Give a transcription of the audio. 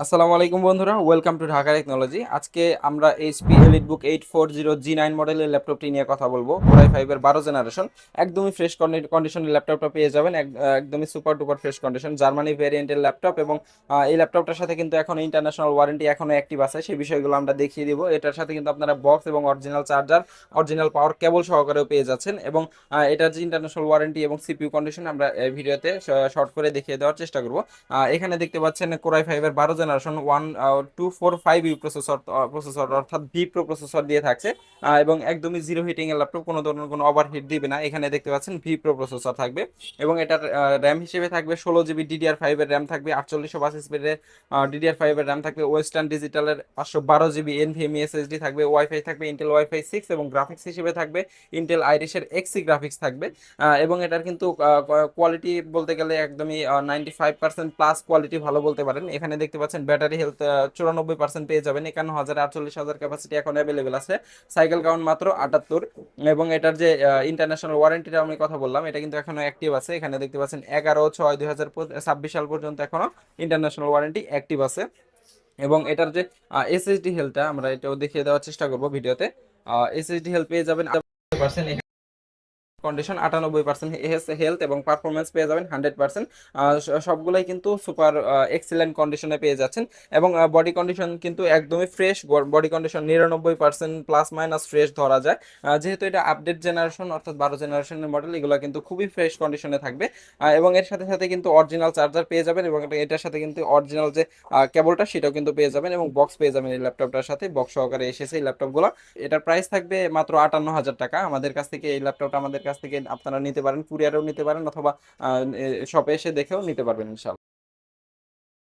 আসসালামু আলাইকুম বন্ধুরা, ওয়েলকাম টু ঢাকা টেকনোলজি। আজকে আমরা এইচপি এলিটবুক 840 G9 মডেলের ল্যাপটপটি নিয়ে কথা বলবো। কোরাই 5-এর 12 জেনারেশন, একদমই ফ্রেশ কন্ডিশনের ল্যাপটপটা পেয়ে যাবেন। একদমই super duper fresh condition, Germany ভ্যারিয়েন্টের ল্যাপটপ। এবং এই ল্যাপটপটার সাথে কিন্তু এখন ইন্টারন্যাশনাল ওয়ারেন্টি এখনো অ্যাক্টিভ আছে, সেই বিষয়গুলো আমরা দেখিয়ে দিব। এটার সাথে কিন্তু আপনারা বক্স এবং অরিজিনাল চার্জার, অরিজিনাল পাওয়ার কেবল সহকারেও পেয়ে যাচ্ছেন। এবং এটার যে ইন্টারন্যাশনাল ওয়ারেন্টি এবং সিপিইউ কন্ডিশন আমরা এই ভিডিওতে শর্ট করে দেখিয়ে দেওয়ার চেষ্টা করব। এখানে দেখতে পাচ্ছেন কোরাই 5-এর 12 জেনারেশন 1245 ইউ প্রসেসর অর্থাৎ ভি প্রো প্রসেসর দিয়ে থাকছে। এবং একদমই জিরো হিটিং এর ল্যাপটপ, কোনো ধরনের কোনো ওভারহিট দিবে না। এখানে দেখতে পাচ্ছেন ভি প্রো প্রসেসর থাকবে। এবং এটার র্যাম হিসেবে থাকবে 16 জিবি DDR5 এর র্যাম থাকবে, 4822 DDR5 এর র্যাম থাকবে, ওয়েস্টার্ন ডিজিটালের 512 জিবি এনভিএমই এসএসডি থাকবে, ওয়াইফাই থাকবে ইন্টেল ওয়াইফাই 6, এবং গ্রাফিক্স হিসেবে থাকবে ইন্টেল আইরিশের এক্সি গ্রাফিক্স থাকবে। এবং এটার কিন্তু কোয়ালিটি বলতে গেলে একদমই 95% প্লাস কোয়ালিটি ভালো বলতে পারেন। এখানে দেখতে পাচ্ছেন ব্যাটারি হেলথ 94% পেয়ে যাবেন। 51,000 48,000 ক্যাপাসিটি এখন অ্যাভেলেবেল আছে, সাইকেল কাউন্ট মাত্র 78। এবং এটার যে ইন্টারন্যাশনাল ওয়ারেন্টিটা আমি কথা বললাম, এটা কিন্তু এখনো অ্যাক্টিভ আছে। এখানে দেখতে পাচ্ছেন 11/6/2026 সাল পর্যন্ত এখনো ইন্টারন্যাশনাল ওয়ারেন্টি অ্যাক্টিভ আছে। এবং এটার যে এসএসডি হেলথটা আমরা এটাও দেখিয়ে দেওয়ার চেষ্টা করব ভিডিওতে। এসএসডি হেলথ পেয়ে যাবেন কন্ডিশন 98% হেলথ, এবং পারফরমেন্স পেয়ে যাবেন 100%। সবগুলাই কিন্তু সুপার এক্সিলেন্ট কন্ডিশনে পেয়ে যাচ্ছেন। এবং বডি কন্ডিশন কিন্তু একদমই fresh, body condition 99% plus minus fresh ধরা যায়। যেহেতু এটা আপডেট জেনারেশন অর্থাৎ 12 জেনারেশনের মডেল, এগুলো কিন্তু খুবই ফ্রেশ কন্ডিশনে থাকবে। এবং এর সাথে সাথে কিন্তু অরিজিনাল চার্জার পেয়ে যাবেন, এবং এটার সাথে কিন্তু অরিজিনাল যে কেবলটা সেটাও কিন্তু পেয়ে যাবেন, এবং বক্স পেয়ে যাবেন। এই ল্যাপটপটার সাথে বক্স সহকারে এসেছে এই ল্যাপটপগুলো। এটার প্রাইস থাকবে মাত্র 58,000 টাকা। আমাদের কাছ থেকে এই ল্যাপটপটা আমাদের কাছ থেকে আপনারা নিতে পারেন, কুরিয়ারেও নিতে পারেন, অথবা শপে এসে দেখেও নিতে পারবেন ইনশাল্লাহ।